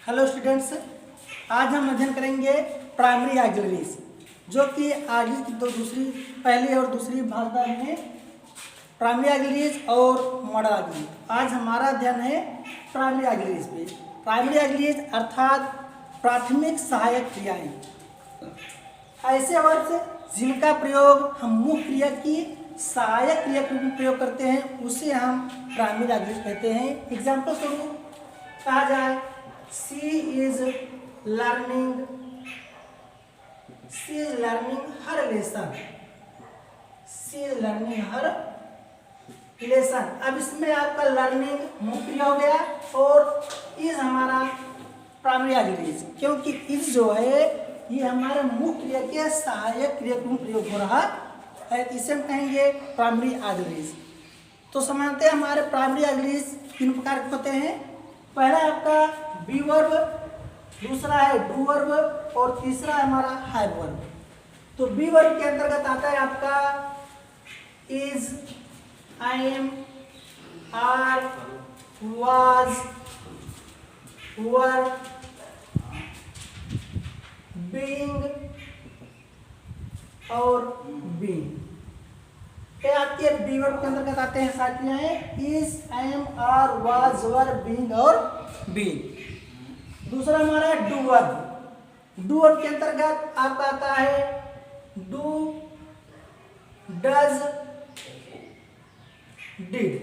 Hello students, आज हम अध्ययन करेंगे प्राइमरी ऑक्सिलरीज, जो कि आगे की दूसरी पहली और दूसरी भाषा में प्राइमरी ऑक्सिलरीज और मॉडल ऑक्सिलरीज। आज हमारा अध्ययन है प्राइमरी ऑक्सिलरीज पे। प्राइमरी ऑक्सिलरीज अर्थात प्राथमिक सहायक क्रियाएं, ऐसे वर्ड्स जिनका प्रयोग हम मुख्य क्रिया की सहायक क्रिया के रूप में प्रयोग करते हैं, उसे हम प्राइमरी ऑक्सिलरीज कहते हैं। एग्जाम्पल स्वरूप कहा जाए, She is learning her lesson. She is learning her lesson. अब इसमें आपका लर्निंग मुख्य क्रिया हो गया और इज हमारा प्राइमरी ऑक्सिलरीज, क्योंकि इज जो है ये हमारे मुख्य क्रिया के सहायक क्रिया में प्रयोग हो रहा है, इसे हम कहेंगे प्राइमरी ऑक्सिलरीज। तो समझते हैं हमारे प्राइमरी ऑक्सिलरीज तीन प्रकार के होते हैं। पहला आपका बी वर्ब, दूसरा है डू वर्ब और तीसरा है हमारा हैव वर्ब। तो बी वर्ब के अंतर्गत आता है आपका is, am, are, was, were, being और बीइंग। आपके बी वर्ब के अंतर्गत आते हैं साथियां हैं is, am, are, was, were, being और बीइंग। दूसरा हमारा है डू वर्ब। डू वर्ब के अंतर्गत आपका आता है डू, डज, डिड।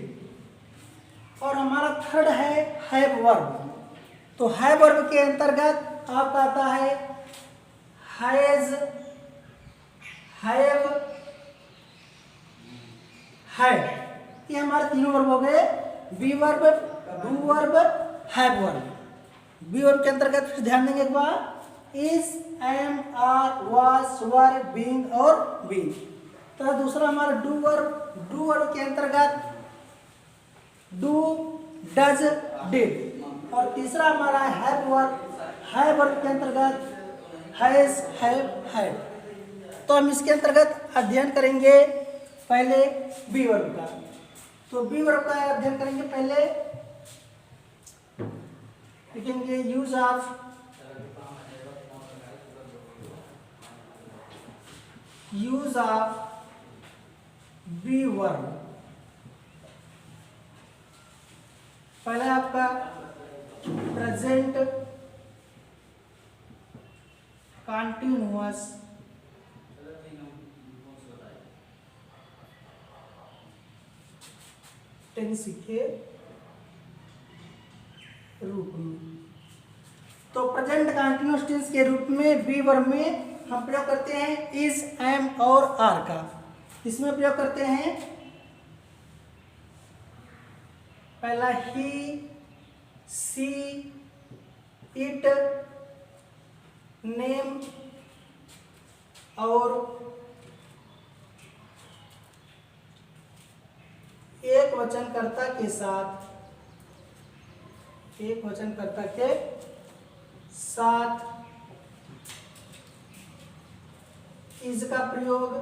और हमारा थर्ड है हैव वर्ब। तो हैव वर्ब के अंतर्गत आपका आता है हैज, हैव, हैड। ये हमारे तीनों वर्ब हो गए, be verb, do verb, have verb. Be verb के अंतर्गत फिर ध्यान देंगे एक बार is, am, are, was, were, being और बीइंग। तो दूसरा हमारा डू वर्ब। डू वर्ब के अंतर्गत डू, डज, डिड। और तीसरा हमारा हैव वर्ब। हैव वर्ब के अंतर्गत हैज, हैव, हैड। तो हम इसके अंतर्गत अध्ययन करेंगे पहले बी वर्ब का। तो बी वर्ब का अध्ययन करेंगे पहले, लिखेंगे यूज ऑफ बी वर्ब। पहला आपका प्रेजेंट कंटिन्यूअस टेंस के रूप में। तो प्रेजेंट कंटिन्यूअस टेंस के रूप में बी वर्ब में हम प्रयोग करते हैं इज, एम और आर का। इसमें प्रयोग करते हैं पहला ही, सी, इट, नेम और एक वचनकर्ता के साथ, एक वचनकर्ता के साथ इज का प्रयोग।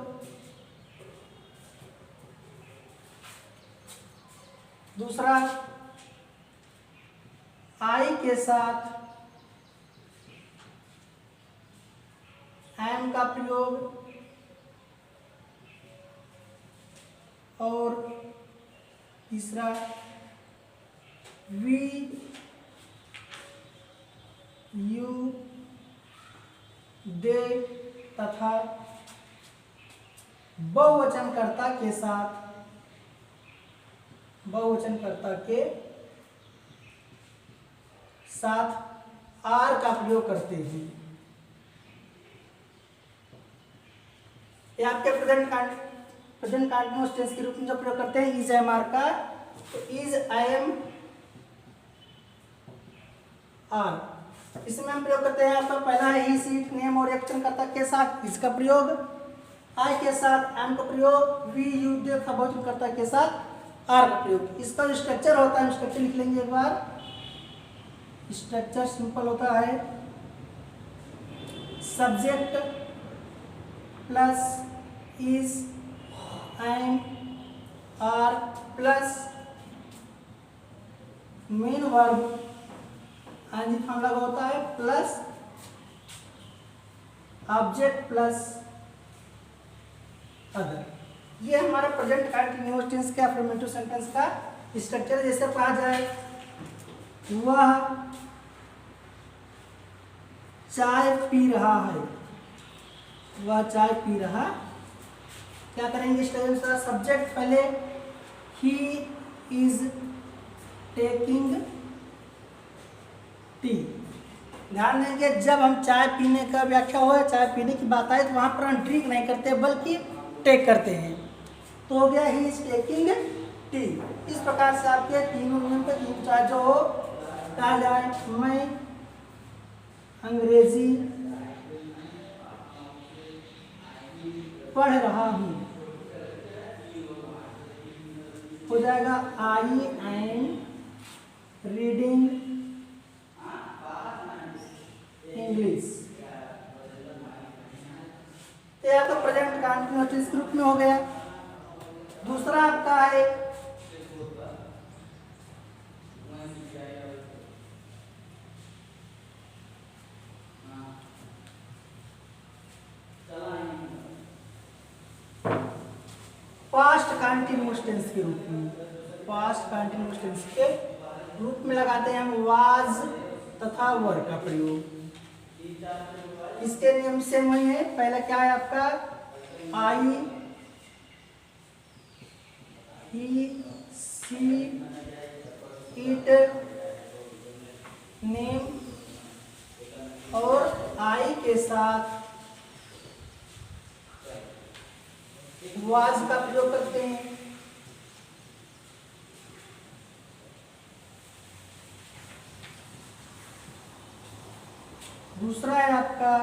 दूसरा आई के साथ एम का प्रयोग। और तीसरा वी, यू, दे तथा बहुवचनकर्ता के साथ, बहुवचनकर्ता के साथ आर का प्रयोग करते हैं। ये आपके प्रेजेंट कंटिन्यूअस टेंस के रूप में जो प्रयोग करते हैं इज, एम, आर का। तो इज, एम, आर, इसमें हम प्रयोग करते हैं आपका पहला है ही, सी, इट, नेम और एक वचनकर्ता के साथ इसका प्रयोग। आई के साथ एम का प्रयोग। वी, यू, दे तथा बहुवचनकर्ता के साथ आर का प्रयोग। इसका जो स्ट्रक्चर होता है, स्ट्रक्चर लिख लेंगे एक बार। स्ट्रक्चर सिंपल होता है subject plus is, am, are plus main verb ING form लगा होता है प्लस ऑब्जेक्ट प्लस अदर। ये हमारा प्रेजेंट कंटीन्यूअस टेंस का अफर्मेटिव सेंटेंस का स्ट्रक्चर। जैसे कहा जाए वह चाय पी रहा है, वह चाय पी रहा, क्या करेंगे स्टेटमेंट का सब्जेक्ट पहले ही इज टेकिंग टी। ध्यान देंगे जब हम चाय पीने का व्याख्या हो, चाय पीने की बात आए तो वहां पर हम ड्रिंक नहीं करते बल्कि टेक करते हैं। तो हो गया ही इज टेकिंग टी। इस प्रकार से आपके तीनों नियम पे तीन चार जो हो कहा जाए मैं अंग्रेजी पढ़ रहा हूँ, हो जाएगा आई एम रीडिंग इंग्लिश। ये आपका प्रेजेंट कंटीन्यूअस ग्रुप में हो गया। दूसरा आपका है पास्ट कंटीन्यूअस टेंस के रूप में। पास्ट कंटीन्यूअस टेंस के रूप में लगाते हैं हम वाज तथा वर का प्रयोग। इसके नियम से वही है। पहला क्या है आपका आई ही सी इट नेम, और आई के साथ वाज का प्रयोग करते हैं। दूसरा है आपका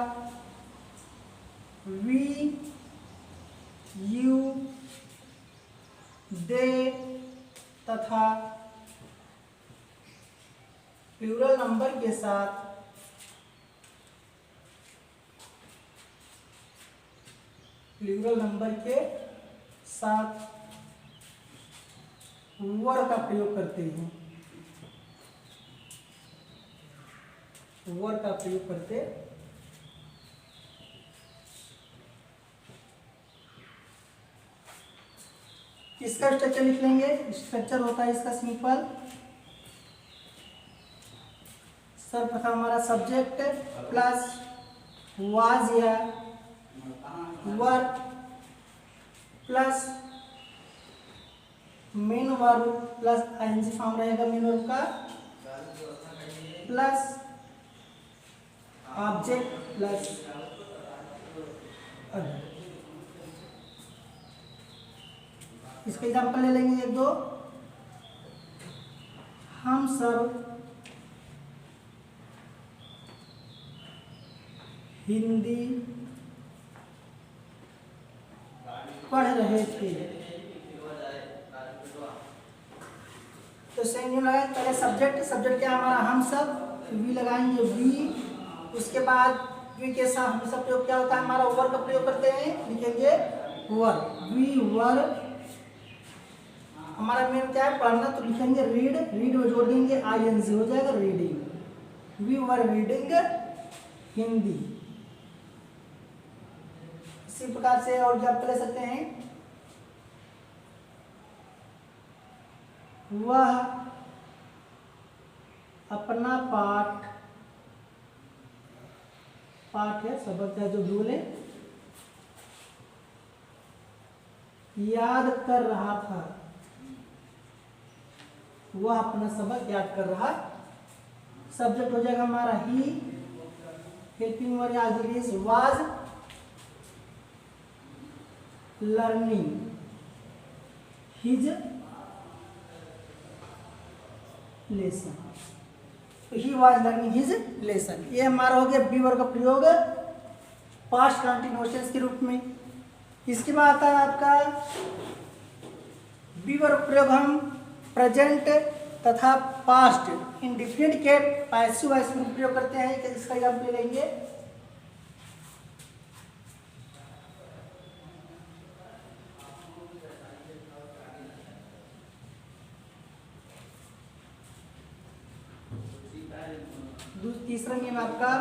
वी यू दे तथा प्लूरल नंबर के साथ वर का प्रयोग करते हैं। वर का प्रयोग करते इसका स्ट्रक्चर लिख लेंगे। स्ट्रक्चर होता है इसका सिंपल। सर्वप्रथम हमारा सब्जेक्ट प्लस वाज या were plus main verb plus ING form रहेगा मेन वर्ब का, प्लस ऑब्जेक्ट प्लस अदर। इसके एग्जाम्पल ले लेंगे एक दो। हम सब हिंदी पढ़ रहे थे। तो सेम नियम लगाएंगे। पहले सब्जेक्ट क्या हमारा हम सब, वी लगाएंगे वी। उसके बाद वी के साथ हमेशा प्रयोग क्या होता है हमारा वर का प्रयोग करते हैं, लिखेंगे वर, वी वर। हमारा मेन क्या है पढ़ना, तो लिखेंगे रीड, रीड में जोड़ देंगे आईएनजी, हो जाएगा reading. We were reading Hindi. इसी प्रकार से और एग्जाम्पल ले सकते हैं। वह अपना पाठ है सबक का जो बोले याद कर रहा था। वह अपना सबक याद कर रहा। सब्जेक्ट हो जाएगा हमारा ही, हेल्पिंग वर्ब आज is was learning his lesson. तो he was learning his lesson. ये हमारा हो गया बी वर्ब का प्रयोग पास्ट कंटीन्यूअस टेंस के रूप में। इसके बाद आता है आपका बी वर्ब प्रयोग हम प्रेजेंट तथा पास्ट इंडिफिनिट के पैसिव वॉइस में प्रयोग करते हैं। इसका एग्जाम्पल लेंगे। तीसरा नियम आपका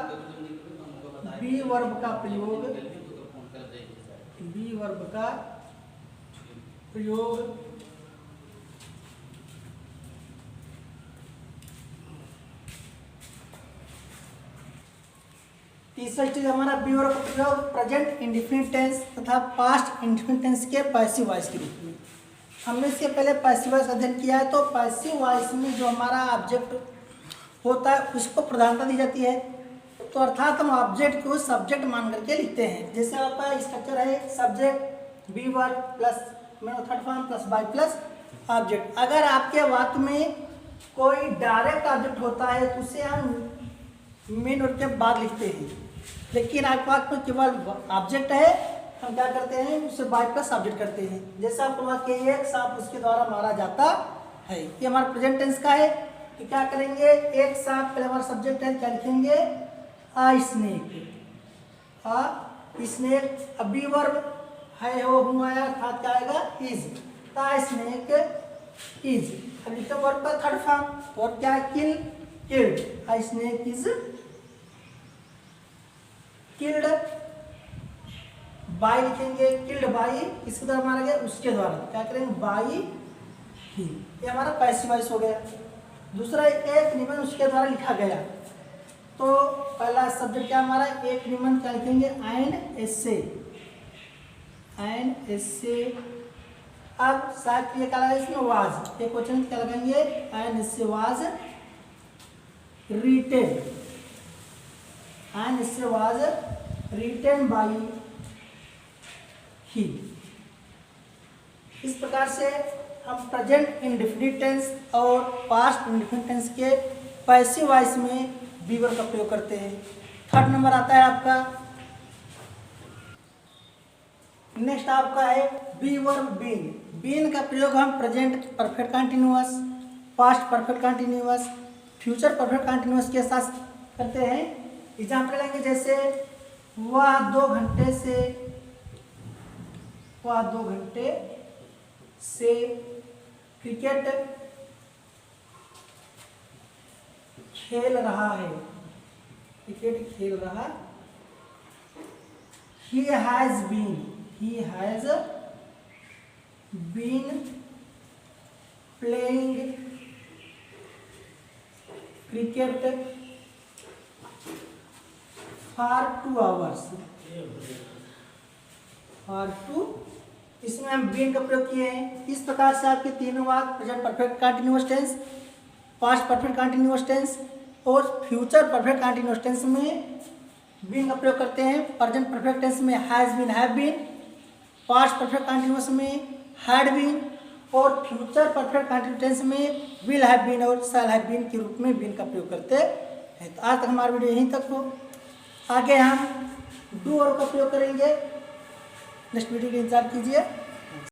बी वर्ब का प्रयोग, बी वर्ब का प्रयोग तीसरा चीज हमारा बी वर्ब का प्रयोग प्रेजेंट इंडेफिनिट टेंस तथा पास्ट इंडेफिनिट टेंस के पैसिव वॉइस के रूप में। हमने इसके पहले पैसिव वॉइस अध्ययन किया है, तो पैसिव वॉइस में जो हमारा ऑब्जेक्ट होता है उसको प्रधानता दी जाती है, तो अर्थात हम ऑब्जेक्ट को सब्जेक्ट मान करके लिखते हैं। जैसे आपका स्ट्रक्चर है subject be verb plus third form plus by plus object. अगर आपके वाक्य में कोई डायरेक्ट ऑब्जेक्ट होता है तो उसे हम मेन वर्ब के बाद लिखते हैं, लेकिन आपके वाक्य में केवल ऑब्जेक्ट है, हम क्या करते हैं उसे बाय प्लस ऑब्जेक्ट करते हैं। जैसे आपको वाक्य एक सांप उसके द्वारा मारा जाता है, ये हमारा प्रेजेंट टेंस का है, तो क्या करेंगे एक सांप पहले हमारा सब्जेक्ट है, क्या लिखेंगे आ स्नेक, आ स्नेक। अब बी वर्ब है हो हूँ आया अर्थात क्या आएगा इज, ता स्नेक इज। अब लिखते वर्ब का थर्ड फॉर्म, वर्ब क्या है kill, killed, a snake is killed. By लिखेंगे किल्ड बाई, किसके द्वारा मारा गया उसके द्वारा, क्या करेंगे बाई ही, ये हमारा पैसिव वॉइस हो गया। दूसरा एक निबंध उसके द्वारा लिखा गया, तो पहला सब्जेक्ट क्या हमारा एक निबंध क्या लिखेंगे एन एसे, एन एसे। अब साथ ये क्या लगा इसमें वाज, एक क्वेश्चन क्या लगाएंगे an essay was written, an essay was written by he. इस प्रकार से हम प्रेजेंट इंडेफिनिट टेंस और पास्ट इंडेफिनिट टेंस के पैसिव वॉइस में बी वर्ब का प्रयोग करते हैं। थर्ड नंबर आता है आपका, नेक्स्ट आपका है बी वर्ब बीन। बीन का प्रयोग हम present perfect continuous, past perfect continuous, future perfect continuous के साथ करते हैं। एग्जाम्पल लेंगे जैसे वह 2 घंटे से, वह 2 घंटे से क्रिकेट खेल रहा है, क्रिकेट खेल रहा। He has been playing cricket for 2 hours, for 2। इसमें हम बीन का प्रयोग किए हैं। इस प्रकार से आपके तीनों वाक्य present perfect continuous tense, past perfect continuous tense और फ्यूचर परफेक्ट कंटिन्यूअस टेंस में बीन का प्रयोग करते हैं। प्रेजेंट परफेक्ट टेंस में has been, have been, past perfect continuous में हैड बीन और फ्यूचर परफेक्ट कंटिन्यूअस टेंस में विल हैव बीन और शैल हैव बीन के रूप में बीन का प्रयोग करते हैं। तो आज तक हमारा वीडियो यहीं तक हो, आगे हम डू और का प्रयोग करेंगे। नेक्स्ट वीडियो का इंतजार कीजिए।